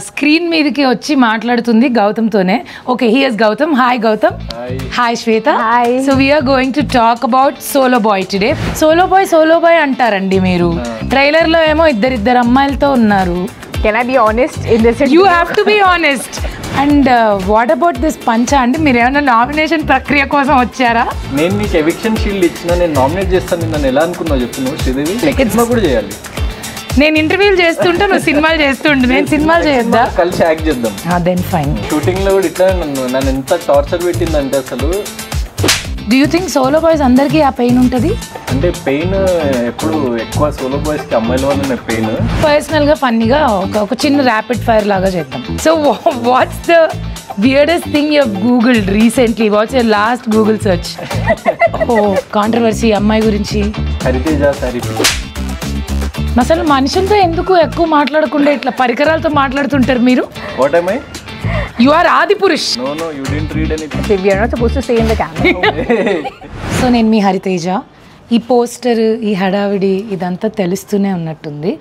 Screen మీదకి వచ్చి మాట్లాడుతుంది గౌతమ్తోనే. Okay, here's Gautam. Hi Gautam. Hi Shweta. So we're going to talk about solo boy today. Solo boy అంటారండి మీరు. ట్రైలర్ లో ఏమో ఇద్దరు అమ్మాయిలతో ఉన్నారు. Can I be honest in this? You have to be honest. And what about this పంచ అండి? మీరు ఏమైనా నామినేషన్ ప్రక్రియ కోసం వచ్చారా? నేను నీకు ఎవిక్షన్ షీల్డ్ ఇచ్చిన, నేను నామినేట్ చేస్తాను. నన్ను ఎలా అనుకున్నావు చెప్పు నువ్వు? శ్రీదేవి సినిమా కూడా చేయాలి. నేను ఇంటర్వ్యూలు చేస్తుంటా, నువ్వు సినిమాలు చేస్తుంటే నేను సినిమాలు చేయొద్దా? కలిసి యాక్ట్ చేద్దాం. Then fine. షూటింగ్ లో కూడా ఇట్లా నన్ను ఎంత టార్చర్ పెట్టిందంటే అసలు. Do you think solo boys అందరికీ ఆ పెయిన్ ఉంటుంది? అంటే పెయిన్ ఎప్పుడు ఎక్కువ సోలో బాయ్స్ కి అమ్మాయిల వల్ల పెయిన్. పర్సనల్ గా ఫన్నీగా ఒక చిన్న ర్యాపిడ్ ఫైర్ లాగా చేద్దాం. So what's the weirdest thing you have googled recently? What's your last Google search? Controversy అమ్మాయి గురించి. హరితేజ సారీ. అసలు మనుషులతో ఎందుకు ఎక్కువ మాట్లాడకుండా ఇట్లా పరికరాలతో మాట్లాడుతుంటారు మీరు? What am I? You are ఆది పురుష్. No, you didn't read anything. We are not supposed to stay in the camera. So నేను మీ హరితేజ. ఈ పోస్టర్, ఈ హడావిడి ఇదంతా తెలుస్తూనే ఉన్నట్టుంది,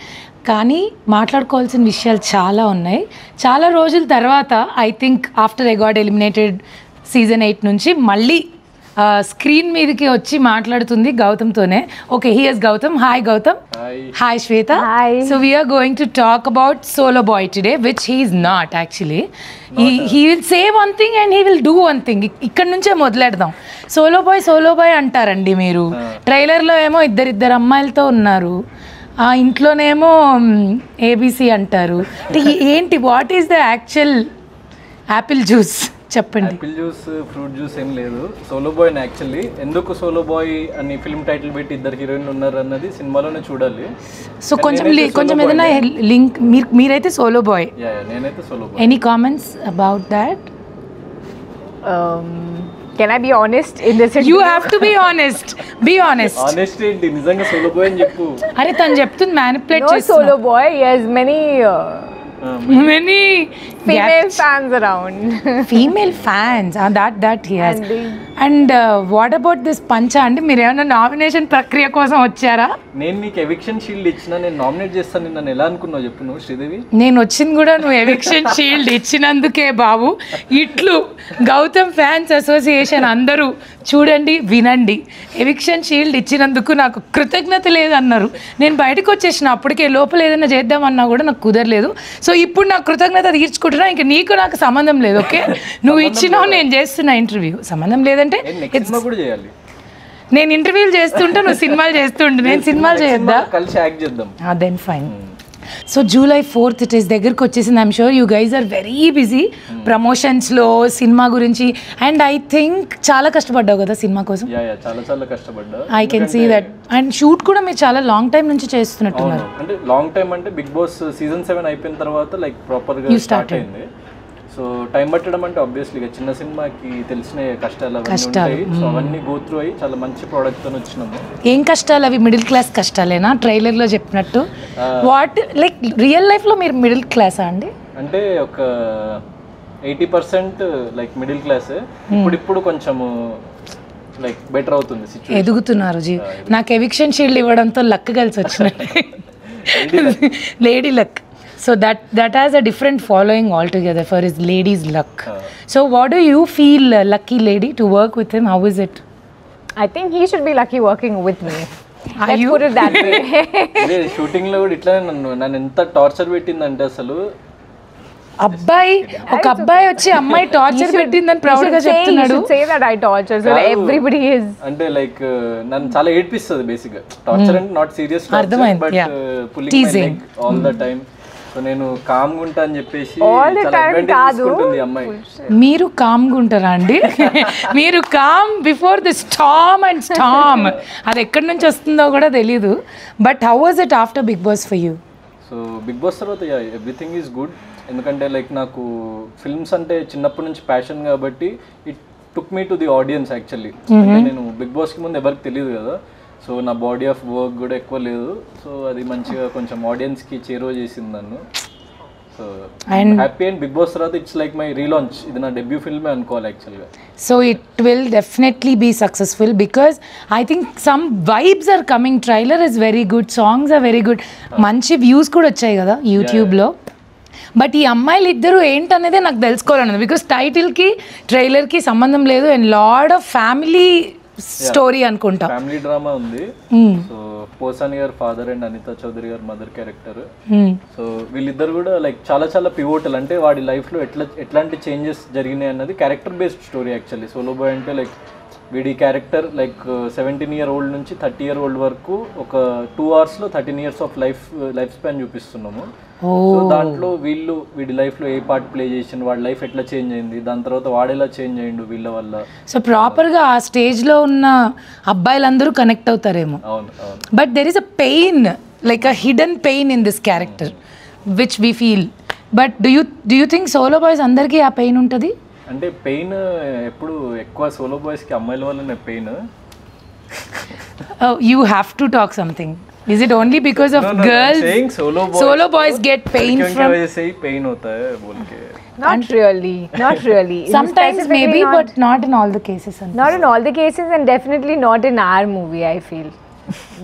కానీ మాట్లాడుకోవాల్సిన విషయాలు చాలా ఉన్నాయి. చాలా రోజుల తర్వాత I think after I got eliminated season 8 నుంచి మళ్ళీ స్క్రీన్ మీదకి వచ్చి మాట్లాడుతుంది గౌతమ్తోనే. Okay, here's Gautam. Hi Gautam. Hi Shweta. So we're going to talk about solo boy today, which he is not actually. He will say one thing and he will do one thing. ఇక్కడ నుంచే మొదలెడదాం. Solo boy అంటారండి మీరు. ట్రైలర్లో ఏమో ఇద్దరు అమ్మాయిలతో ఉన్నారు, ఆ ఇంట్లోనేమో ఏబీసీ అంటారు. ఏంటి, what is the actual apple juice చెప్పండి. యాపిల్ జ్యూస్, ఫ్రూట్ జ్యూస్ ఏం లేదు. Solo boy actually. ఎందుకు సోలో బాయ్ అని ఫిల్మ్ టైటిల్ పెట్టి ఇద్దరు హీరోయిన్లు ఉన్నారు అన్నది సినిమాలోనే చూడాలి. సో కొంచెం ఏదైనా లింక్. మీరైతే సోలో బాయ్. నేనైతే solo boy. Any comments about that? Can I be honest in this? You have to be honest. Be honest. Honest ఏంటి? నిజంగా సోలో బాయ్ అని చెప్పు. అరే తను చెప్తుంది మ్యానిపులేట్ No చేస్తున్నా. solo boy. He has many female fans around. Female fans. That he has. And what about this పంచ అండి? మీరు ఏమైనా నామినేషన్ ప్రక్రియ కోసం వచ్చారా? నేను నీకు ఎవిక్షన్ షీల్డ్ ఇచ్చిన, నేను నామినేట్ చేస్తాను. నన్ను ఎలా అనుకున్నావు చెప్పు నువ్వు? శ్రీదేవి నేను వచ్చింది కూడా నువ్వు ఎవిక్షన్ షీల్డ్ ఇచ్చినందుకే బాబు. ఇట్లు గౌతమ్ ఫ్యాన్స్ అసోసియేషన్ అందరూ చూడండి, వినండి. ఎవిక్షన్ షీల్డ్ ఇచ్చినందుకు నాకు కృతజ్ఞత లేదన్నారు. నేను బయటకు వచ్చేసిన అప్పటికే, లోపల ఏదైనా చేద్దామన్నా కూడా నాకు కుదరలేదు. సో ఇప్పుడు నాకు కృతజ్ఞత తీర్చుకుంటున్నా. ఇంకా నీకు నాకు సంబంధం లేదు. ఓకే, నువ్వు ఇచ్చినావు, నేను చేస్తున్నా ఇంటర్వ్యూ. సంబంధం లేదంటే నేను ఇంటర్వ్యూలు చేస్తుంటా, నువ్వు సినిమాలు చేస్తుంటే నేను సినిమాలు చేయొద్దా? కలిసి యాక్ట్ చేద్దాం. Then fine. So July 4th it is దగ్గరకు వచ్చేసింది. I'm sure you guys are very busy ప్రమోషన్స్లో, సినిమా గురించి. అండ్ ఐ థింక్ చాలా కష్టపడ్డావు కదా సినిమా కోసం. చాలా కష్టపడ్డా. I can see that. And shoot కూడా మీరు చాలా లాంగ్ టైం నుంచి చేస్తున్నట్టున్నారు. అంటే లాంగ్ టైం అంటే బిగ్ బాస్ సీజన్ 7 అయిపోయిన తర్వాత లైక్ ప్రాపర్గా స్టార్ట్ అయింది. సో టైం పట్టడం అంటే ఆబ్వియస్లీ చిన్న సినిమాకి తెలిసిన కష్టాలు అవన్నీ ఉంటాయి. సో అవన్నీ గో త్రూ అయ్యి చాలా మంచి ప్రోడక్ట్ తో వచ్చినాము. ఏం కష్టాలు అవి? మిడిల్ క్లాస్ కష్టాలేనా ట్రైలర్ లో చెప్పినట్టు? వాట్ లైక్ రియల్ లైఫ్ లో మీరు మిడిల్ క్లాసా అండి? అంటే ఒక 80% లైక్ మిడిల్ క్లాస్. ఇప్పుడు కొంచెము లైక్ బెటర్ అవుతుంది సిచ్యువేషన్. ఎదుగుతున్నారు జీ. నాకు ఎవిక్షన్ షీల్డ్ ఇవ్వడంతో లక్ కలిసి వచ్చినట్టు. Lady luck. So that has a different following altogether for his lady's luck. So what do you feel, lucky lady, to work with him? How is it? I think he should be lucky working with me. Let's you? put it that way. Shooting లో కూడా ఇట్లా నన్ను ఎంత torture పెట్టిందంటే అసలు. ఒక అబ్బాయి వచ్చి అమ్మాయి టార్చర్ పెట్టిందని ప్రౌడ్ గా చెప్తున్నాడు. Say that I torture, so everybody is. అంటే లైక్ నన్ను చాలా ఏడ్పిస్తుంది బేసిక్ గా. టార్చర్ అంటే not serious torture, but pulling my leg all the time. So నేను కామ్గా ఉంటా అని చెప్పేసి చాలా అడ్వాంటేజ్ తీసుకుంటుంది అమ్మాయి. మీరు కామ్గా ఉంటారా అండి? మీరు calm before the storm and storm. అది ఎక్కడి నుంచి వస్తుందో కూడా తెలీదు. But how was it after Bigg Boss for you? So Bigg Boss తర్వాత ఎవ్రీథింగ్ ఈజ్ గుడ్. ఎందుకంటే లైక్ నాకు ఫిల్మ్స్ అంటే చిన్నప్పటి నుంచి ప్యాషన్ కాబట్టి it took me to the audience actually. అంటే నేను బిగ్ బాస్కి ముందు ఎవరికి తెలియదు కదా. సో నా బాడీ ఆఫ్ వర్క్ కూడా ఎక్కువ లేదు. సో అది మంచిగా కొంచెం ఆడియన్స్కి చేరువ చేసింది నన్ను. So happy. And Bigg Boss తర్వాత ఇట్స్ లైక్ మై రీలాంచ్. ఇది నా డెబ్యూ ఫిల్మే అనుకోవాలి యాక్చువల్గా. So it will definitely be successful because I think some vibes are coming. Trailer is very good, songs are very good, మంచి views కూడా వచ్చాయి కదా యూట్యూబ్లో. బట్ ఈ అమ్మాయిలు ఇద్దరు ఏంటనేదే నాకు తెలుసుకోవాలన్నది బికాస్ టైటిల్కి ట్రైలర్కి సంబంధం లేదు and lot of family story అనుకుంటా. ఫ్యామిలీ డ్రామా ఉంది. సో పోసాని గారు ఫాదర్ అండ్ అనితా చౌదరి గారు మదర్ క్యారెక్టర్. సో వీళ్ళిద్దరు కూడా లైక్ చాలా చాలా పివోటల్, అంటే వాడి లైఫ్లో ఎట్లాంటి చేంజెస్ జరిగినాయి అన్నది character based story actually. Solo boy అంటే లైక్ వీడి క్యారెక్టర్ లైక్ 17-year-old నుంచి 30-year-old వరకు ఒక 2 hours 13 years of life span చూపిస్తున్నాము. సో దాంట్లో వీడి లైఫ్లో ఏ పార్ట్ ప్లే చేసిండు, వాడి లైఫ్ ఎట్లా చేంజ్ అయింది, దాని తర్వాత వాడేలా చేంజ్ అయ్యిండు వీళ్ళ వల్ల. సో ప్రాపర్గా ఆ స్టేజ్లో ఉన్న అబ్బాయిలందరూ కనెక్ట్ అవుతారేమో. అవును అవును. But there is a pain, like a hidden pain in this character which we feel. But do you think solo boys అందరికీ ఆ పెయిన్ ఉంటుంది? అంటే పెయిన్ ఎప్పుడు ఎక్కువ సోలో బాయ్స్కి అమ్మాయిల వల్లనే pain. You have to talk something. Is it only because of girls? Saying solo boys get pain from. pain hota hai bol ke. Not really. Sometimes maybe, but not in all the cases. Not in all the cases, and definitely not in our movie, I feel.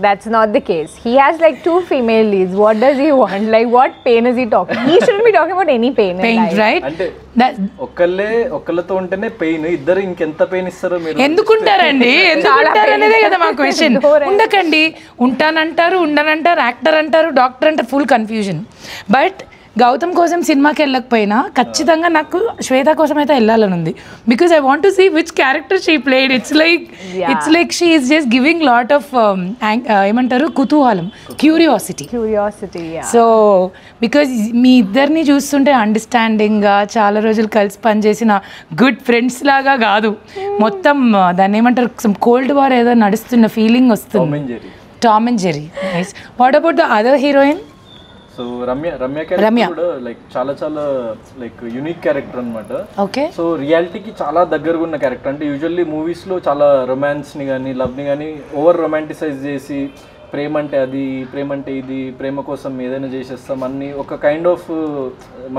That's not the case. He has like 2 female leads. What does he want? Like what pain is he talking? He shouldn't be talking about any pain in life. Right? అంటే ఒక్కళ్ళతో ఉంటేనే pain, ఇద్దరు ఇంకెంత pain ఇస్తారో మీరు ఎందుకుంటారండి? ఎందుకుంటారనేదే కదా మా question. ఉండకండి, ఉంటానంటారు, ఉండనంటారు, actor అంటారు, డాక్టర్ అంటారు, ఫుల్ కన్ఫ్యూజన్. బట్ గౌతమ్ కోసం సినిమాకి వెళ్ళకపోయినా ఖచ్చితంగా నాకు శ్వేత కోసం అయితే వెళ్ళాలని ఉంది. Because I want to see which character she played. It's like she is just giving lot of ఏమంటారు కుతూహలం, క్యూరియాసిటీ. సో బికాజ్ మీ ఇద్దరిని చూస్తుంటే అండర్స్టాండింగ్గా చాలా రోజులు కలిసి పనిచేసిన గుడ్ ఫ్రెండ్స్ లాగా కాదు, మొత్తం దాన్ని ఏమంటారు కోల్డ్ వార్ ఏదో నడుస్తున్న ఫీలింగ్ వస్తుంది. Tom and Jerry. Nice. What about the other heroine? So Ramya character కూడా లైక్ చాలా లైక్ యూనిక్ క్యారెక్టర్ అనమాట. ఓకే. సో రియాలిటీకి చాలా దగ్గరగా ఉన్న క్యారెక్టర్. అంటే యూజువల్లీ మూవీస్లో చాలా రొమాన్స్ని కానీ లవ్ని కానీ ఓవర్ రొమాంటిసైజ్ చేసి ప్రేమ అంటే అది, ప్రేమ అంటే ఇది, ప్రేమ కోసం ఏదైనా చేసేస్తాం అన్ని ఒక కైండ్ ఆఫ్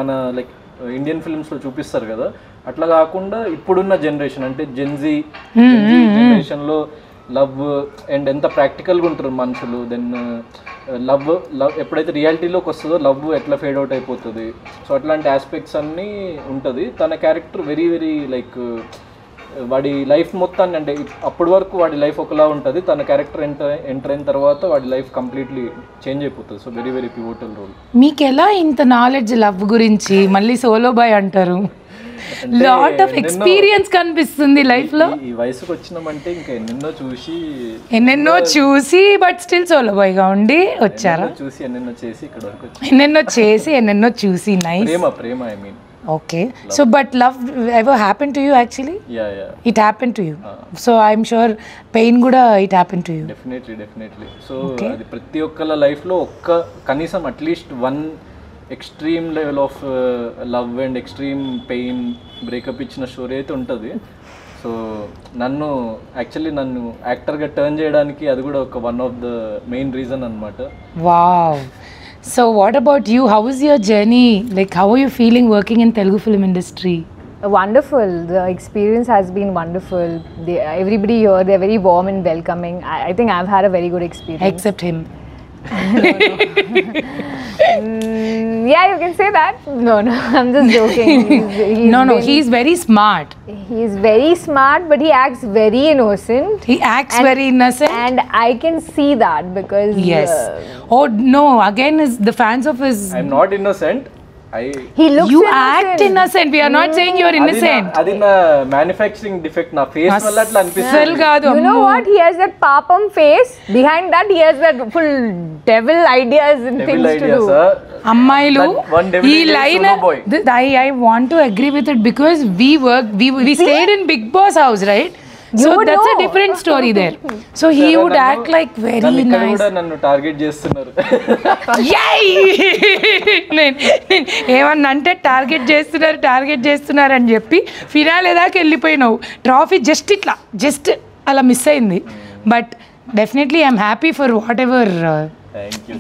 మన లైక్ ఇండియన్ ఫిల్మ్స్లో చూపిస్తారు కదా. అట్లా కాకుండా ఇప్పుడున్న జనరేషన్ అంటే జెన్జీ జనరేషన్లో లవ్ అండ్ ఎంత ప్రాక్టికల్గా ఉంటారు మనుషులు. దెన్ లవ్ ఎప్పుడైతే రియాలిటీలోకి వస్తుందో లవ్ ఎట్లా ఫేడ్ అవుట్ అయిపోతుంది. సో అట్లాంటి ఆస్పెక్ట్స్ అన్నీ ఉంటుంది. తన క్యారెక్టర్ వెరీ వెరీ లైక్ వాడి లైఫ్ మొత్తాన్ని, అంటే అప్పటి వరకు వాడి లైఫ్ ఒకలా ఉంటుంది, తన క్యారెక్టర్ ఎంటర్ అయిన తర్వాత వాడి లైఫ్ కంప్లీట్లీ చేంజ్ అయిపోతుంది. So very very pivotal role. మీకు ఎలా ఇంత నాలెడ్జ్ లవ్ గురించి? మళ్ళీ సోలో బాయ్ అంటారు, లాట్ ఆఫ్ ఎక్స్పీరియన్స్ కనిపిస్తుంది లైఫ్ లో. ఈ వయసుకు వచ్చినామంటే ఇంకా ఎన్నెన్నో చూసి బట్ స్టిల్ సోలో బాయ్ గా ఉండి వచ్చారా? చూసి ఎన్నెన్నో చేసి ఇక్కడ వరకు ఎన్నెన్నో చూసి nice. Prema I mean. Okay, so but love ever happened to you actually? Yeah. It happened to you. So I'm sure pain kuda it happened to you. Definitely. So adi prati okkala life lo okka kanisam at least one extreme level of love and extreme pain breakup ichina story aithe untadi. So నన్ను యాక్టర్గా turn చేయడానికి అది కూడా ఒక one of the main reason అనమాట. Wow. So what about you? How is your journey? Like how are you feeling working in Telugu film industry? Wonderful. The experience has been wonderful. Everybody here, they're very warm and welcoming. I think I've had a very good experience. Except him. Yeah, you can say that. No, I'm just joking. He's very smart. He's very smart, but he acts very innocent. He acts very innocent. And I can see that because... Yes. Oh no, again is the fans of his... I'm not innocent. He looks you innocent. Act innocent. We are not saying you are innocent. Adi na manufacturing defect na face valla atla anpistundi. You know what? He has that papam face. Behind that he has that full devil ideas and things to do. Ammayilu ee line I want to agree with it because we stayed in Big Boss house, right? So that's a different story there. So he would act like very nice. Kuda nannu target chestunaru. Yay! ఏమన్నా అంటే target చేస్తున్నారు అని చెప్పి finale దాకా వెళ్ళిపోయినావు. Trophy just అలా miss అయింది. But definitely I'm happy for what ever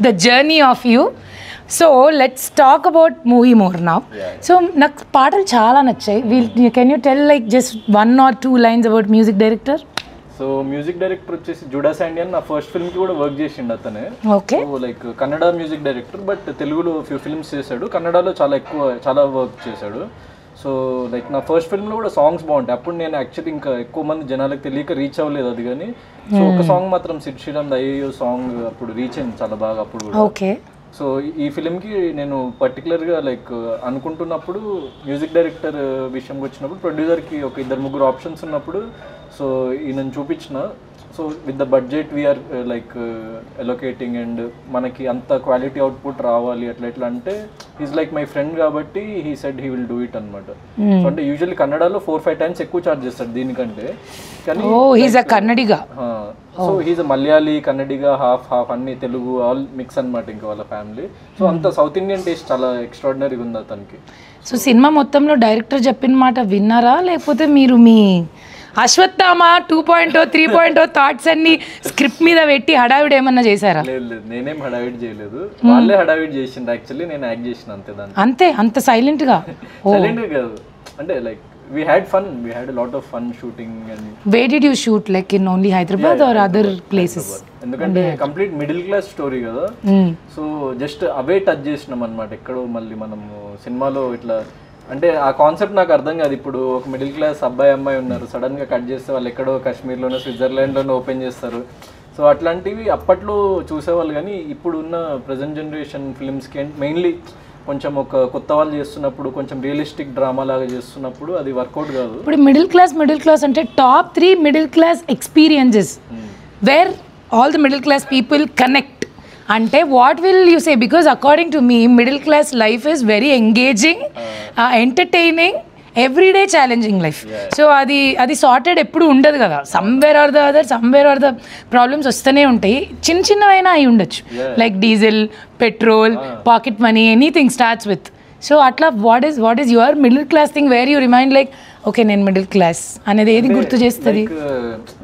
the journey of you. So let's talk about movie more now. So నాకు పాటలు చాలా నచ్చాయి. Can you tell like just 1 or 2 lines about music director? So music director వచ్చేసి జుడా శాండియన్ నా first film కి కూడా work చేసిండు అతనే. Okay. So like Kannada music director, but తెలుగులో ఫ్యూ ఫిల్మ్స్ చేశాడు, కన్నడలో చాలా వర్క్ చేశాడు. సో లైక్ నా ఫస్ట్ ఫిల్మ్లో కూడా సాంగ్స్ బాగుంటాయి. అప్పుడు నేను యాక్చువల్లీ ఇంకా ఎక్కువ మంది జనాలకు తెలియక రీచ్ అవ్వలేదు అది, కానీ సో ఒక సాంగ్ మాత్రం సిడ్ శ్రీరామ్ అయ్యో సాంగ్ అప్పుడు రీచ్ అయింది చాలా బాగా అప్పుడు కూడా. ఓకే. సో ఈ ఫిలింకి నేను పర్టికులర్గా లైక్ అనుకుంటున్నప్పుడు మ్యూజిక్ డైరెక్టర్ విషయంకి వచ్చినప్పుడు ప్రొడ్యూసర్కి ఒక 2-3 ఆప్షన్స్ ఉన్నప్పుడు సో ఈయనను చూపించిన. So with the budget we are like allocating and మనకి అంత క్వాలిటీ అవుట్పుట్ రావాలి అట్లా అంటే ఈజ్ లైక్ మై ఫ్రెండ్ కాబట్టి he said he will do it అనమాట. సో అంటే యూజువల్లీ కన్నడలో 4-5 టైమ్స్ ఎక్కువ చార్జ్ చేస్తాడు దీనికంటే, కానీ Kannadiga. So he's Malayali Kannadiga half అన్ని తెలుగు ఆల్ మిక్స్ అనమాట ఇంకా వాళ్ళ ఫ్యామిలీ. సో అంత సౌత్ ఇండియన్ టేస్ట్ చాలా ఎక్స్ట్రాడినరీగా ఉంది అతనికి. సో సినిమా మొత్తంలో డైరెక్టర్ చెప్పిన మాట విన్నారా, లేకపోతే మీరు మీ అశ్వత్థామ 2.0 3.0 థాట్స్ అన్ని స్క్రిప్ట్ మీద పెట్టి హడావిడి ఏమన్నా చేశారా? లేదు, నేనేం హడావిడి చేయలేదు, వాళ్ళే హడావిడి చేసిండు యాక్చువల్లీ, నేను యాక్ట్ చేసిన అంతే. దాన్ని అంత సైలెంట్ గా కాదు, అంటే like we had a lot of fun shooting. And where did you shoot, like in only Hyderabad or other places? ఎందుకంటే కంప్లీట్ మిడిల్ క్లాస్ స్టోరీ కదా, సో జస్ట్ అవే టచ్ చేసినాం అనమాట. ఎక్కడో మళ్ళీ మనము సినిమాలో ఇట్లా అంటే ఆ కాన్సెప్ట్ నాకు అర్థం కాదు. ఇప్పుడు ఒక మిడిల్ క్లాస్ అమ్మాయి ఉన్నారు, సడన్ గా కట్ చేస్తే వాళ్ళు ఎక్కడో కాశ్మీర్లోనో స్విట్జర్లాండ్లోనో ఓపెన్ చేస్తారు. సో అట్లాంటివి అప్పట్లో చూసేవాళ్ళు, కానీ ఇప్పుడు ఉన్న ప్రజెంట్ జనరేషన్ ఫిల్మ్స్కి మెయిన్లీ కొంచెం ఒక కొత్త వాళ్ళు చేస్తున్నప్పుడు కొంచెం రియలిస్టిక్ డ్రామా లాగా చేస్తున్నప్పుడు అది వర్కౌట్ కాదు. ఇప్పుడు మిడిల్ క్లాస్ అంటే top 3 middle class experiences where all the middle class people connect అంటే what will you say? Because according to మీ middle class life is very engaging, entertaining, everyday challenging life. So అది sorted ఎప్పుడు ఉండదు కదా, somewhere or the problems వస్తూనే ఉంటాయి. చిన్నవైనా అయి ఉండొచ్చు, like diesel, petrol, pocket money, anything starts with. So అట్లా what is your middle class thing where you remind like okay నేను మిడిల్ క్లాస్ అనేది ఏది గుర్తు చేస్తుంది?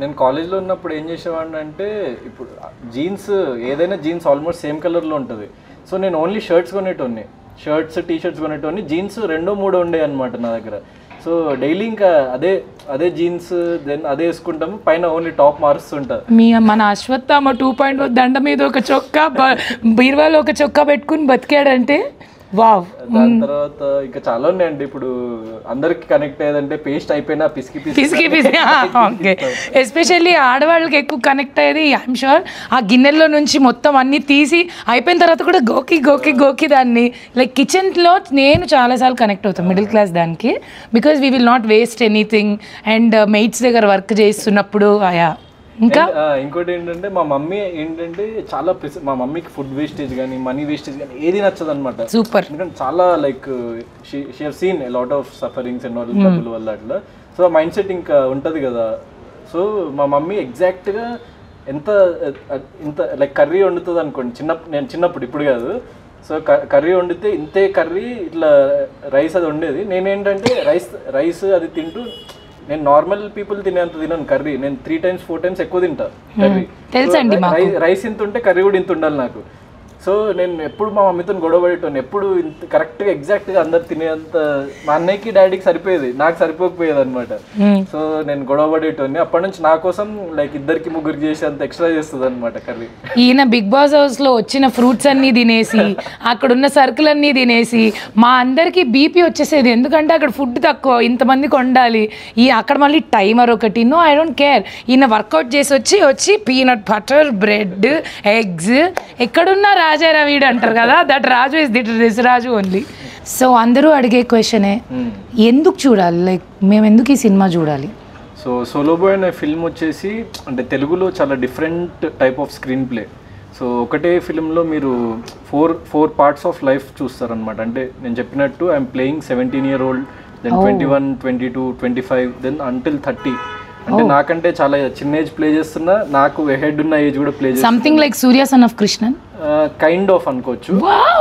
నేను కాలేజ్లో ఉన్నప్పుడు ఏం చేసేవాడిని అంటే, ఇప్పుడు ఏదైనా జీన్స్ ఆల్మోస్ట్ సేమ్ కలర్లో ఉంటుంది. సో నేను ఓన్లీ షర్ట్స్ టీ షర్ట్స్ కొనేటోని, జీన్స్ 2-3 ఉండే అనమాట నా దగ్గర. సో డైలీ ఇంకా అదే జీన్స్ దెన్ అదే వేసుకుంటాము, పైన ఓన్లీ టాప్ మారుస్తుంటా. మన అశ్వత్థామ 2.0 దండ మీద ఒక చొక్కా, బీర్వాలో ఒక చొక్కా పెట్టుకుని బతికాడంటే వావ్. దాని తర్వాత ఇంకా చాలా ఉన్నాయండి. ఇప్పుడు అందరికి కనెక్ట్ అయ్యేదంటే పేస్ట్ అయిపోయినా పిసికి ఓకే. ఎస్పెషల్లీ ఆడవాళ్ళకి ఎక్కువ కనెక్ట్ అయ్యేది ఐఎమ్ షూర్ ఆ గిన్నెల్లో నుంచి మొత్తం అన్ని తీసి అయిపోయిన తర్వాత కూడా గోకి దాన్ని లైక్ కిచెన్లో నేను చాలాసార్లు కనెక్ట్ అవుతాను మిడిల్ క్లాస్ దానికి, because we will not waste anything. And మెయిట్స్ దగ్గర వర్క్ చేస్తున్నప్పుడు ఇంకా ఇంకోటి ఏంటంటే మా మమ్మీ ఏంటంటే చాలా మా మమ్మీకి ఫుడ్ వేస్టేజ్ కానీ మనీ వేస్టేజ్ కానీ ఏది నచ్చదు అనమాట. సూపర్. ఎందుకంటే చాలా like she have seen a lot of sufferings and all డబ్బుల వల్ల అట్లా. సో ఆ మైండ్ సెట్ ఇంకా ఉంటుంది కదా. సో మా మమ్మీ ఎగ్జాక్ట్గా ఇంత లైక్ కర్రీ వండుతుంది అనుకోండి, నేను చిన్నప్పుడు, ఇప్పుడు కాదు. సో కర్రీ వండితే ఇంతే కర్రీ ఇట్లా రైస్ అది వండేది. నేనేంటంటే రైస్ అది తింటూ, నేను నార్మల్ పీపుల్ తినేంత తినను కర్రీ, నేను 3-4 టైమ్స్ ఎక్కువ తింటా కర్రీ. రైస్ ఇంత ఉంటే కర్రీ కూడా ఇంత ఉండాలి నాకు. సో నేను ఎప్పుడు మా మమ్మీతో గొడవ పడేటోని, ఎప్పుడు ఇంత కరెక్ట్గా ఎగ్జాక్ట్గా అందరు తినేంత మా అన్నయ్యకి డాడీకి సరిపోయేది, నాకు సరిపోకపోయేది అనమాట. సో నేను గొడవ పడేటోని. అప్పటి నుంచి నా కోసం లైక్ 2-3 చేసి అంత ఎక్స్ట్రా చేస్తుంది అనమాట కర్రీ. ఈయన బిగ్ బాస్ హౌస్లో వచ్చిన ఫ్రూట్స్ అన్నీ తినేసి అక్కడున్న సరుకులు అన్నీ తినేసి మా అందరికీ బీపీ వచ్చేసేది. ఎందుకంటే అక్కడ ఫుడ్ తక్కువ, ఇంతమందికి వండాలి, అక్కడ మళ్ళీ టైమర్ ఒకటి. No I don't care. ఈయన వర్కౌట్ చేసి వచ్చి పీనట్ బటర్, బ్రెడ్, ఎగ్స్. ఎక్కడున్నా రాజారా వీడు అంటారు కదా, that Raju is this Raju only. So అందరూ అడిగే క్వశ్చనే, ఎందుకు చూడాలి, లైక్ మేము ఎందుకు ఈ సినిమా చూడాలి? సో సోలో బాయ్ అనే ఫిల్మ్ వచ్చేసి అంటే తెలుగులో చాలా different type of screenplay. So ఒకటే ఫిల్మ్లో మీరు ఫోర్ పార్ట్స్ ఆఫ్ లైఫ్ చూస్తారనమాట. అంటే నేను చెప్పినట్టు I'm playing 17-year-old, then 21, 22, 25, then until 30. అంటే నాకంటే చాలా చిన్న ఏజ్ ప్లే చేస్తున్నా, నాకు హెడ్ ఉన్న ఏజ్ కూడా ప్లే చేస్తున్నా. Something like Surya son of Krishnan kind of అనుకోవచ్చు.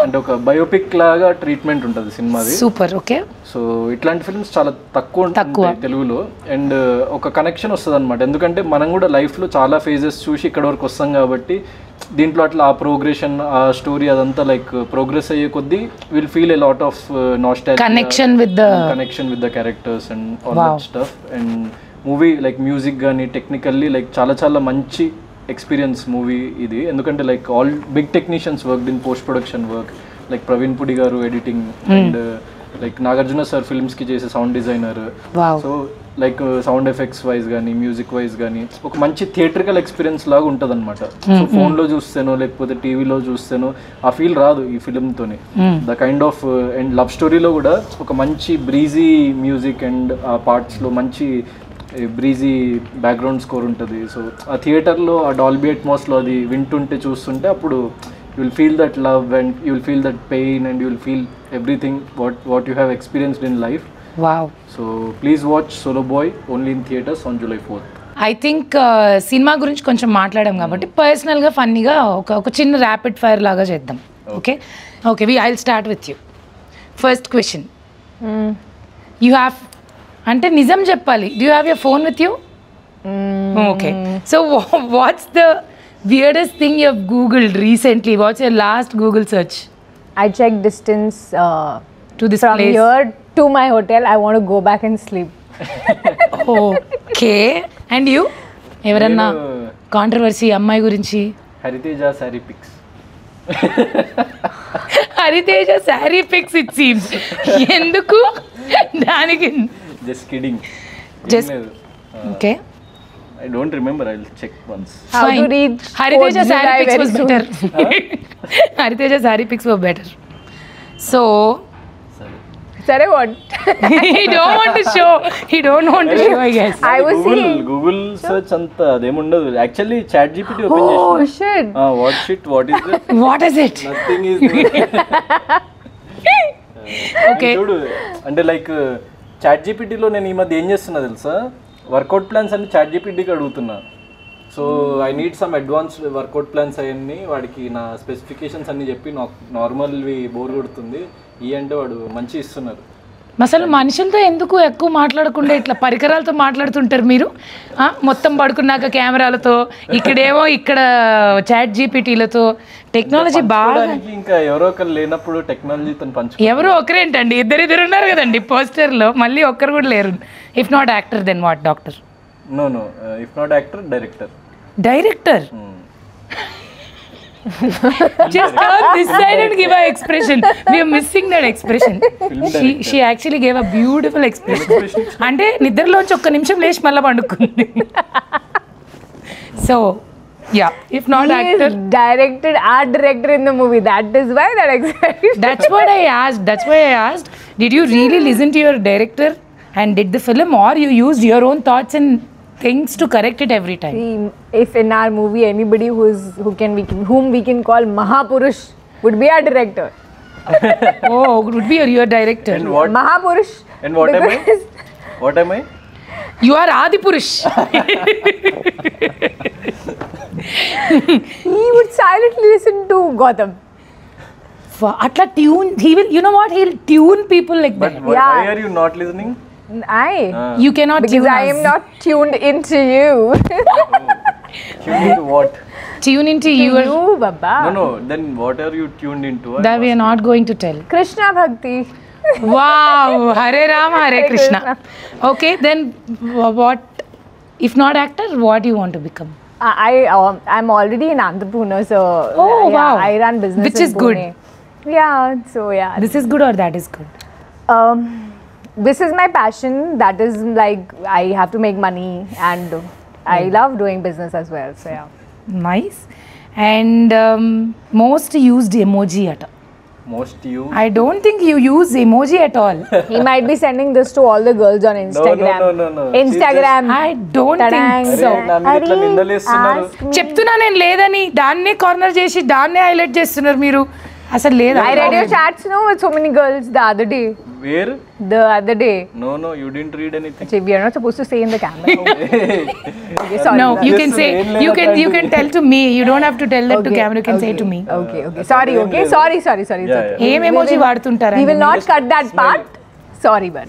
అంటే ఒక బయోపిక్ లాగా ట్రీట్మెంట్ ఉంటుంది సినిమాది. సూపర్. ఓకే. సో ఇట్లాంటి ఫిల్మ్స్ చాలా తక్కువ ఉంటాయి తెలుగులో. అండ్ ఒక కనెక్షన్ వస్తుంది అనమాట, ఎందుకంటే మనం కూడా లైఫ్లో చాలా ఫేజెస్ చూసి ఇక్కడ వరకు వస్తాం కాబట్టి దీంట్లో అట్లా ఆ ప్రోగ్రెషన్, ఆ స్టోరీ అదంతా లైక్ ప్రోగ్రెస్ అయ్యే కొద్దీ will feel a lot of nostalgia, connection with the characters and all that stuff. And movie like music కానీ టెక్నికల్లీ లైక్ చాలా చాలా మంచి ఎక్స్పీరియన్స్ మూవీ ఇది. ఎందుకంటే like all big technicians work in post production work, like Praveen Pudi గారు editing and like Nagarjuna sir ఫిల్మ్స్కి చేసే sound designer. So like sound effects wise కానీ మ్యూజిక్ వైజ్ కానీ ఒక మంచి థియేట్రికల్ ఎక్స్పీరియన్స్ లాగా ఉంటుంది అనమాట. సో ఫోన్లో చూస్తేనో లేకపోతే టీవీలో చూస్తేనో ఆ ఫీల్ రాదు ఈ ఫిల్మ్తోని. The kind of and love స్టోరీలో కూడా ఒక మంచి బ్రీజీ మ్యూజిక్ అండ్ ఆ పార్ట్స్లో మంచి బ్రీజీ బ్యాక్గ్రౌండ్ స్కోర్ ఉంటుంది. సో ఆ థియేటర్లో ఆ డాల్బీ అట్మాస్లో అది వింటుంటే చూస్తుంటే అప్పుడు you will feel that love and you will feel that pain and you will feel everything what you have experienced in life. Wow. So please watch Solo Boy only in theaters on July 4th. I think cinema గురించి కొంచెం మాట్లాడాం కాబట్టి పర్సనల్గా ఫన్నీగా ఒక చిన్న rapid fire లాగా చేద్దాం. Okay okay I will start with you. First question, you have అంటే నిజం చెప్పాలి, do you have your phone with you? Okay, so what's the weirdest thing you have googled recently? What's your last Google search? I checked distance to this from place here to my hotel. I want to go back and sleep. Okay, and you? ఎవరన్నా controversy అమ్మాయి గురించి? Hariteja sorry picks. Hariteja sorry picks it seems. ఎందుకు దానికి? Just kidding. Just okay. I don't remember. I'll check once. How to reach Hariteja July saree pics very was soon. better. Hariteja saree pics were better. So Sorry, what? he don't want to show. He don't want to show, I guess. I was seeing. Google search anta ademundu. Actually ChatGPT open Oh chesina. shit. What shit? What is it? What is it? Nothing is. Okay. చూడు అంటే like ChatGPT లో నేను ఈ మధ్య ఏం చేస్తున్నా తెలుసా, work out plans అన్ని ChatGPTకి అడుగుతున్నా. So I need some advanced work out plans అవన్నీ వాడికి నా స్పెసిఫికేషన్స్ అన్ని చెప్పి నార్మల్వి బోర్ కొడుతుంది ఈ అంటే వాడు మంచి ఇస్తున్నారు. అసలు మనుషులతో ఎందుకు ఎక్కువ మాట్లాడకుండా ఇట్లా పరికరాలతో మాట్లాడుతుంటారు మీరు? మొత్తం పడుకున్నాక కెమెరాలతో, ఇక్కడేమో ఇక్కడ ChatGPTలతో టెక్నాలజీ బాగా. ఇంకా ఎవరో ఒకరు లేనప్పుడు టెక్నాలజీతో పంచు. ఎవరో ఒకరేంటండి, ఇద్దరు ఉన్నారు కదండి పోస్టర్లో, మళ్ళీ ఒక్కరు కూడా లేరు. If not actor then what? Doctor? No if not actor director. Director? Just turn this side and give an expression. We are missing that expression. She actually gave a beautiful expression. అంటే నిద్రలోంచి ఒక్క నిమిషం లేచి మళ్ళీ పండుకుంది. So yeah, if not actor, directed art director in the movie. That is why that excited. That's what I asked. That's why I asked. Did you really listen to your director and did the film, or you used your own thoughts and things to correct it every time? See, if in our movie anybody whom we can call Mahapurush would be our director. Oh, would be your director. And what? Mahapurush. And what am I? What am I? You are Adipurush. He would silently listen to Gotham. Atla tune. He will. You know what? He'll tune people like that. But Yeah. why are you not listening? You cannot Because tune I am us. not tuned into you. Tuned into what? Tune into your. You, Baba. No. Then what are you tuned into? That we are not going to tell. Krishna Bhakti. Wow, Hare Rama, Hare Krishna. Okay, then what? If not actor, what do you want to become? I'm already an entrepreneur, so Oh, wow. I run business Which in is good. Pune. Yeah, so yeah. This is good or that is good? This is my passion. That is like I have to make money, and I love doing business as well. So yeah. Nice. And most used emoji at all. Most you. I don't think you use emoji at all. He might be sending this to all the girls on Instagram. No. Instagram. I don't Tadang. think so. నా మీద ఇట్లా నిందలేస్తున్నారు. Ask me. చెప్తున్నా నేను లేదని, దాన్నే corner చేసి దాన్నే highlight చేస్తున్నారు మీరు. అసలు లేదా? I read your chats, no, with so many girls the other day. Where? The other day. No, you didn't read anything. Actually, we are not supposed to say in the camera. Okay, sorry. No, you Yes, can say, sir. you can tell to me. You don't have to tell that to Okay, camera. You can say to me. Okay. Sorry. Okay. Sorry. It's Yeah, okay. ఏం emoji వాడుతుంటారా? We will not cut that part. Sorry, but.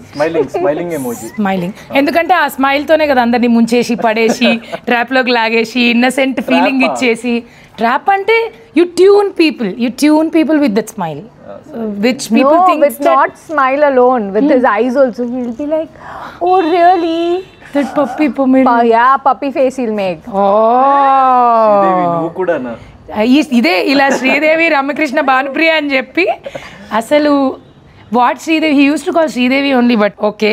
Smiling emoji. Smiling. ఎందుకంటే ఆ smile తోనే కదా అందరినీ ముంచేసి పడేసి trap లోకి లాగేసి ఇన్నసెంట్ ఫీలింగ్ ఇచ్చేసి Rap ante you tune people with that smile, which people No, think with not smile alone, with his eyes also. He'll be like, oh really? that puppy pomade. Yeah, puppy face he'll make. Sridevi Oh, నువ్వు కూడానా? ఇదే ఇలా శ్రీదేవి రమకృష్ణ భానుప్రియ అని చెప్పి అసలు what Sridevi he use to call Sridevi only. But okay,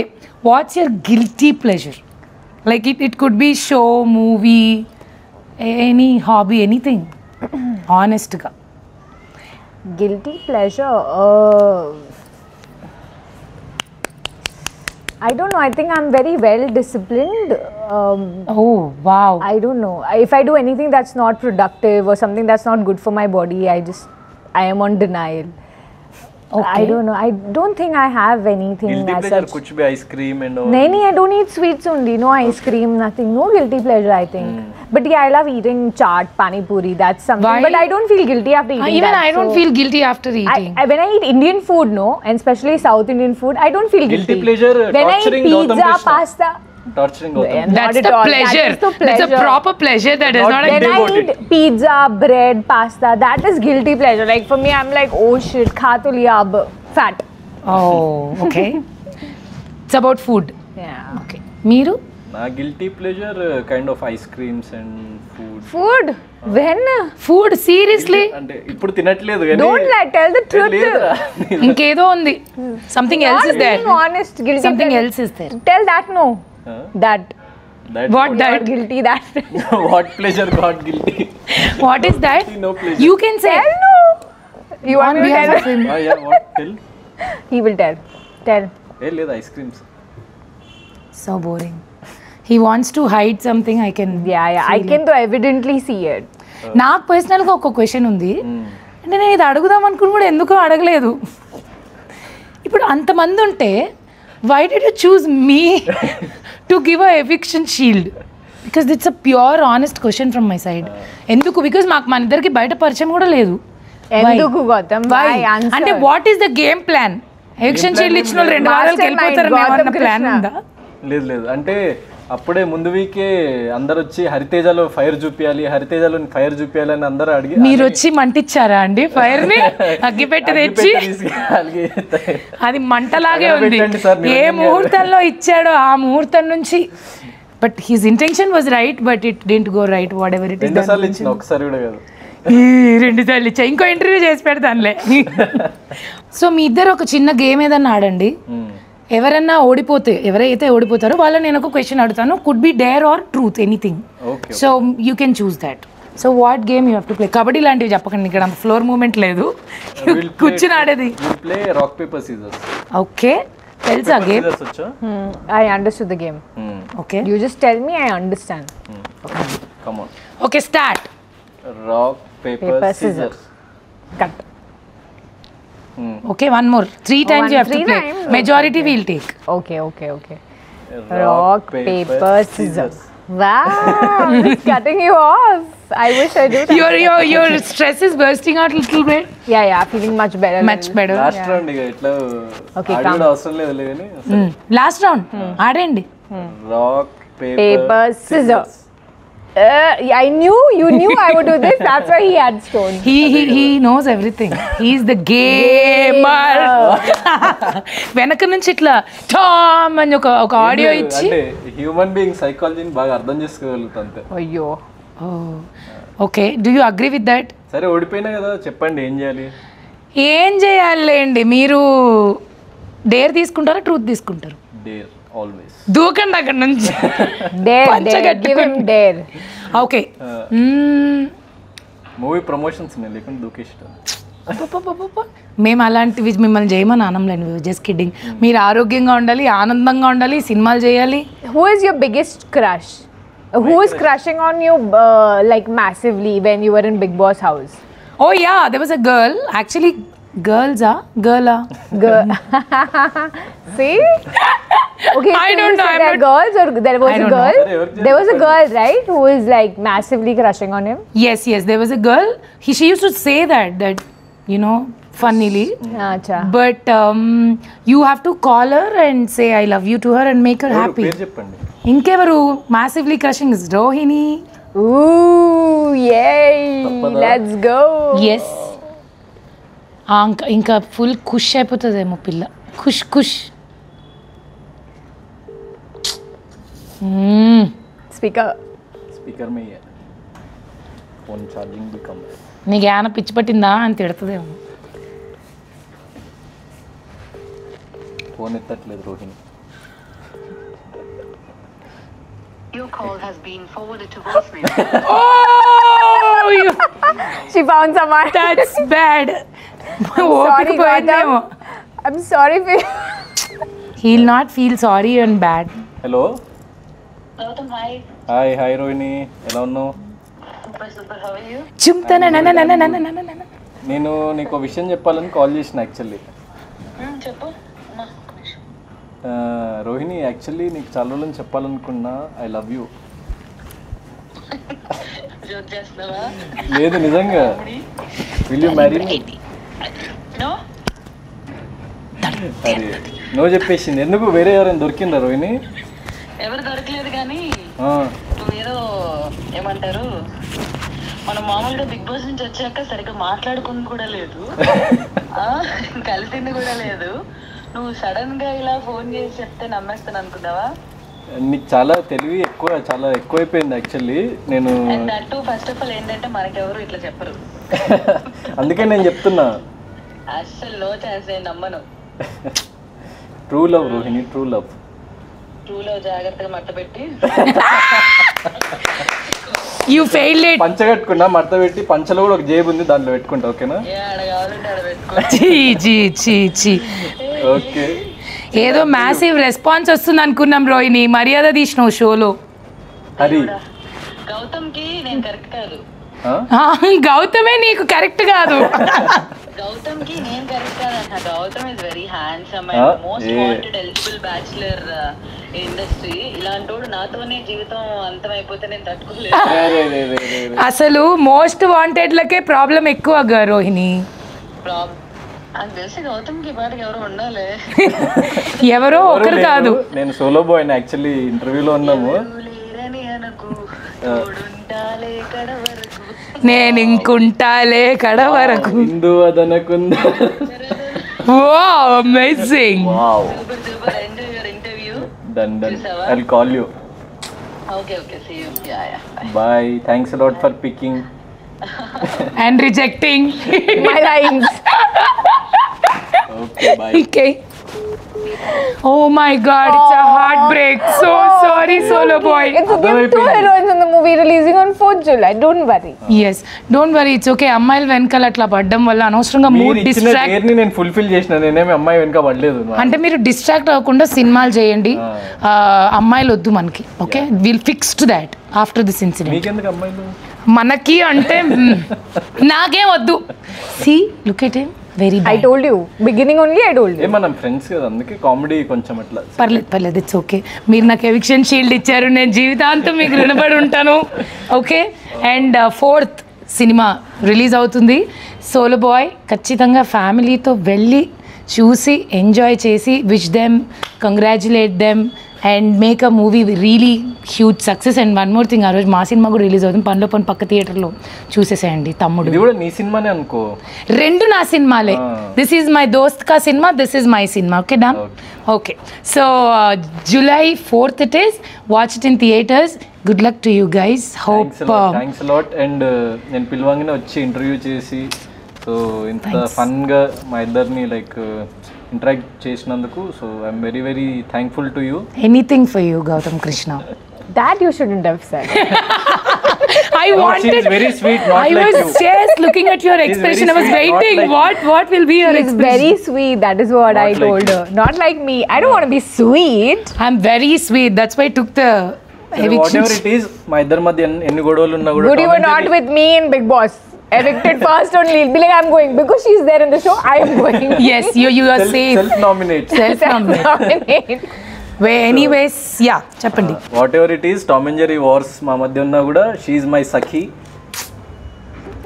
what's your guilty pleasure? Like it could be show, movie, any hobby, anything ఆనెస్ట్గా. Guilty pleasure. I don't know. I think I'm very well disciplined. Oh wow. I don't know. If I do anything that's not productive or something that's not good for my body, I am on denial. Okay. I don't know. I don't think I have anything guilty as pleasure such. కుచ్ బి ice cream and Naini, I don't eat sweets only. No ice cream, nothing. No guilty pleasure, I think. But yeah, I love eating chaat, pani puri. That's something. Why? But I don't feel guilty after eating Even that. I don't so feel guilty after eating. when I eat Indian food, no, and especially South Indian food, I don't feel guilty. Guilty pleasure, When I eat torturing Gautam pizza, Krishna. pasta. Torturing Yeah. అవుతుంది. That's Not at the all. pleasure. That is the That's a pleasure. proper pleasure. That is Not not When a. I about eat it. pizza, bread, pasta, that is guilty pleasure. Like for me, I'm like, oh shit, kha to liya ab, fat. Oh, okay. It's about food. Yeah. Okay. మీరు నా guilty pleasure kind of ice creams and food. Food? When? Food seriously అంటే ఇప్పుడు తినట్లేదు కానీ Don't lie, tell the truth. లేదురా. ఇంకేదో ఉంది. Something Not else is there. being honest, guilty Something pleasure. else is there. Tell that no. Huh? That. That What You're that? guilty that. what pleasure got guilty? What is that? No pleasure. You can say. Tell no. You want On me to behalf tell? of him. Yeah, what tell? He will tell. Tell. ఏ లేదు ice creams. So boring. He wants to hide something. I can. Yeah. I can though evidently see it. నాకు పర్సనల్గా ఒక question ఉంది. అంటే నేను ఇది అడుగుదాం అనుకుని కూడా ఎందుకో అడగలేదు. ఇప్పుడు అంతమంది ఉంటే why did you choose me to give a eviction shield? Because it's a pure honest question from my side. ఎందుకు? బికాస్ మాకు మన ఇద్దరికి బయట పరిచయం కూడా లేదు. ఎందుకు గౌతమ్? Why? Why? Answer. అంటే what is the game plan? Eviction shield ఇచ్చిన వాళ్ళు 2 వారాలకు Mastermind, వెళ్ళిపోతారని ఏమన్నా Gautam ప్లాన్ Krishna. ఉందా? లేదు అంటే అప్పుడే ముందు వీకే అందరు వచ్చి హరితేజలో ఫైర్ చూపించాలి, హరితేజలో ఫైర్ చూపించాలని అందరూ అడిగి మీరు వచ్చి మంటిచ్చారా అండి ఫైర్ ని? అగ్గిపెట్టి తెచ్చి అది మంటలాగే ఉంది. పెట్టండి సార్, ఏ ముహూర్తంలో ఇచ్చాడో ఆ ముహూర్తం నుంచి. But his intention was right, but it didn't go right. What ever it is. 2 సార్లు ఇచ్చిన, ఒకసారి కూడా కాదు. 2 సార్లు ఇచ్చా. ఇంకో ఇంటర్వ్యూ చేసి పెడతానులే. సో మీ ఇద్దరు ఒక చిన్న గేమ్ ఏదన్నా ఆడండి. ఎవరన్నా ఓడిపోతే, ఎవరైతే ఓడిపోతారో వాళ్ళని నేను ఒక క్వశ్చన్ అడుగుతాను. Could be dare or truth, anything. Okay. So you can choose that. So what game you have to play? Kabaddi లాంటివి చెప్పకండి, ఇక్కడ అంత ఫ్లోర్ మూమెంట్ లేదు. కూర్చుని ఆడేది. Play rock paper scissors. Okay, తెలుసా గేమ్? సీజర్స్ వచ్చా? I understood the game. Okay You just tell me, I understand. Come on. Okay, start. Rock paper Paper, scissors. Cut. Okay, one more. 3 times you have to 3 play. times? Majority we'll take. Okay. Rock, paper, scissors. Wow, it's cutting you off. I wish I do that. Your stress is bursting out a little bit. Yeah, feeling much better. Much better. Last round ఇక ఇట్లా Okay, ఆడి కూడా అవసరం లేదు కానీ last round ఆడండి. Rock Paper, paper scissors. You knew I would do this. That's why he had stones. He knows everything. He's the gamer. వెనక నుంచి ఇట్లా టామ్ అని ఒక ఆడియో ఇచ్చి. అంటే హ్యూమన్ బీయింగ్ సైకాలజీని బాగా అర్థం చేసుకోగలుగుతా అంతే. అయ్యో. Okay, do you agree with that? సరే ఓడిపోయినా కదా, చెప్పండి ఏం చేయాలి? ఏం చేయాలండి? మీరు డేర్ తీసుకుంటారా, ట్రూత్ తీసుకుంటారు? Dare always. దూకండి అక్కడ నుంచి. Dare. Give him dare. Okay, movie promotions ఉన్నాయి, లేకుండా దూకేష్టం. మేము అలాంటివి మిమ్మల్ని చేయమని అనలేను. Just kidding. మీరు ఆరోగ్యంగా ఉండాలి, ఆనందంగా ఉండాలి, సినిమాలు చేయాలి. Who is your biggest crush? Who is crushing on you like massively when you were in Big Boss house? Oh yeah, there was a girl. Actually, girls are girl. See? Okay, I don't know, I'm There are not- girls or there was I a don't girl. know. There was a girl, right, who is like massively crushing on him. Yes, there was a girl. She used to say that you know, funnily. Acha. But you have to call her and say I love you to her and make her happy. పేరు చెప్పండి. ఇంకెవరు massively crushing is Rohini. Ooh, yay! Tappada. Let's go. Yes ఇంకా full ఖుష్ అయిపోతుందేమో పిల్ల ఖుష్ ఖుష్. Speaker. Speaker में ही है phone charging भी कम है నీకు ఏమైనా పిచ్చి పట్టిందా అని తిడుతుందేమో. फोन ఎత్తట్లేదు Rohini. Your call has been forwarded to voicemail. She found someone. That's bad. Sorry, పోయిందేమో. Gautam. I'm sorry for he will not feel sorry and bad. Hello Gautam, hi. Hi hi Rohini, ఎలా ఉన్నావు? Super, how are you? చుంతన నేను నీకు ఒక విషయం చెప్పాలని call చేసిన actually. చెప్పు. Rohini, actually నీకు చాలా రోజులు చెప్పాలనుకున్నా, ఐ లవ్ యూ. జోక్ చేస్తున్నావా? లేదు నిజంగా. Will you marry me? No? అరే నువ్వు చెప్పేసింది ఎందుకు? వేరే ఎవరైనా దొరికిందా రోహిణి? ఎవరు దొరకలేదు కానీ ఆ, నువ్వేదో ఏమంటారు, మనం మామూలుగా బిగ్ బాస్ నుంచి వచ్చాక సరిగ్గా మాట్లాడుకుని కూడా లేదు, కలిసింది కూడా లేదు. నువ్వు సడన్ గా ఇలా ఫోన్ చేసి చెప్తే నమ్మేస్తాను అనుకున్నావా? నీకు చాలా తెలివి ఎక్కువ, చాలా ఎక్కువైపోయింది యాక్చువల్లీ. నేను and that first of all ఏంటంటే మనకెవరు ఇట్లా చెప్పరు. అందుకే నేను చెప్తున్నా. అస్సలు నో ఛాన్స్, నేను నమ్మను. True love Rohini, true love. ట్రూలో జాగ్రత్తగా మట్ట పెట్టి యూ ఫెయిల్డ్ ఇట్. పంచ కట్టుకున్నా, మడత పెట్టి, పంచలో కూడా ఒక జేబు ఉంది, దాంట్లో పెట్టుకుంటా. ఓకేనా? ఏ ఆడ కావాలంటే ఆడ పెట్టుకో. చీ చీ చీ చీ. ఓకే. ఏదో మ్యాసివ్ రెస్పాన్స్ వస్తుంది అనుకున్నాం రోహిణి, మర్యాద తీసినావు షోలో. హరి గౌతమ్కి నేను కరెక్ట్ కాదు. గౌతమే నీకు కరెక్ట్ కాదు. గౌతమ్కి నేను కరెక్ట్ కాదంట. Gautam is very handsome and most wanted eligible bachelor industry. ఇలాంటోడు నాతోనే జీవితం అంతమైపోతే నేను తట్టుకోలేదు. అసలు మోస్ట్ వాంటెడ్లకే ప్రాబ్లం ఎక్కువ రోహిణి. నాకు తెలిసి గౌతమ్కి పాటకి ఎవరు ఉండాలి. ఎవరో ఒకరు కాదు. నేను సోలో బాయ్ యాక్చువల్లీ. ఇంటర్వ్యూలో ఉన్నాము. లేరని అనకు, తోడుంటాలే కడ వరకు. నేను ఇంకుంటాలే కడ వరకు. హిందూ అదనకుందా. Wow, amazing. Wow, super super. Enjoy your interview. Done done. I will call you. Okay okay, see you. Yeah yeah, bye. Thanks a lot for picking. And rejecting my lines. Okay, bye. Okay. Oh my God, it's a heartbreak. So sorry, Solo Boy. It's okay. We have 2 heroines in the movie releasing on 4th July. Don't worry. Yes, don't worry. It's okay. అమ్మాయిలు వెనకాల అట్లా పడ్డం వల్ల అనవసరంగా mood distract. నేను fulfil చేసిన, నేనేమి అమ్మాయి వెనక పడలేదు. అంటే మీరు డిస్ట్రాక్ట్ అవ్వకుండా సినిమాలు చేయండి. అమ్మాయిలు వద్దు మనకి. Okay, will fix to that after this incident. మీకెందుకు అమ్మాయిలు? మనకి అంటే నాకేం వద్దు. See look at him, very I told you. Beginning only I told you. మనం ఫ్రెండ్స్ కదా, అందుకే కామెడీ కొంచెం అట్లా. పర్లేదు, ఇట్స్ ఓకే. మీరు నాకు ఎవిక్షన్ షీల్డ్ ఇచ్చారు, నేను జీవితాంతం మీకు రుణపడి ఉంటాను. Okay. And 4th cinema release అవుతుంది సోలో బాయ్. ఖచ్చితంగా ఫ్యామిలీతో వెళ్ళి చూసి ఎంజాయ్ చేసి, wish them, congratulate them and make a movie really huge success. And one more thing, ఆ రోజు మా సినిమా కూడా రిలీజ్ అవుతుంది. పనిలో పని పక్క థియేటర్లో చూసేసేయండి. తమ్ముడు ఇది కూడా నీ సినిమానే అనుకో. రెండు నా సినిమాలే. దిస్ ఈజ్ మై దోస్త్ కా cinema, this is my cinema. Okay done. Okay, so July 4th it is. Watch it in theaters. Good luck to you guys. Hope thanks a lot. And నేను పిలవంగానే వచ్చి ఇంటర్వ్యూ చేసి, so ఇంత ఫన్గా మా ఇద్దరిని like interact చేసినందుకు, so I'm very very thankful to you. anything for you, Gautam Krishna. That you shouldn't have said. I wanted. She is very sweet, not I like was you. just looking at your expression. I was sweet, not waiting. like What will be your She's expression? very sweet. That is what Not I like told you. her. Not like me. I don't want to be sweet. I'm very sweet. That's why I took the eviction. Whatever it is, మా ఇద్దరి మధ్య ఎన్ని గొడవలు ఉన్నా కూడా Good, you were not with me in Big Boss. Evicted first only. Be like, I'm going. Because she's there in the show, I am going. Yes, you are safe. Self nominate. Self-nominate. Anyways, yeah, చెప్పండి. What ever it is, Tom and Jerry wars మా మధ్య ఉన్నా కూడా she is my Sakhi.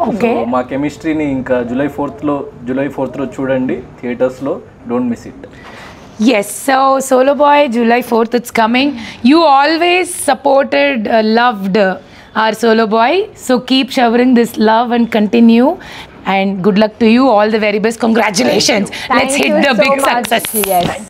Okay. మా కెమిస్ట్రీని ఇంకా July 4th లో చూడండి థియేటర్స్లో. Don't miss it. Yes, so Solo Boy, July 4th, it's coming. You always supported, loved our solo boy. So keep showering this love and continue. And good luck to you. All the very best. Congratulations. Let's Thank hit you the so big much. success. Yes.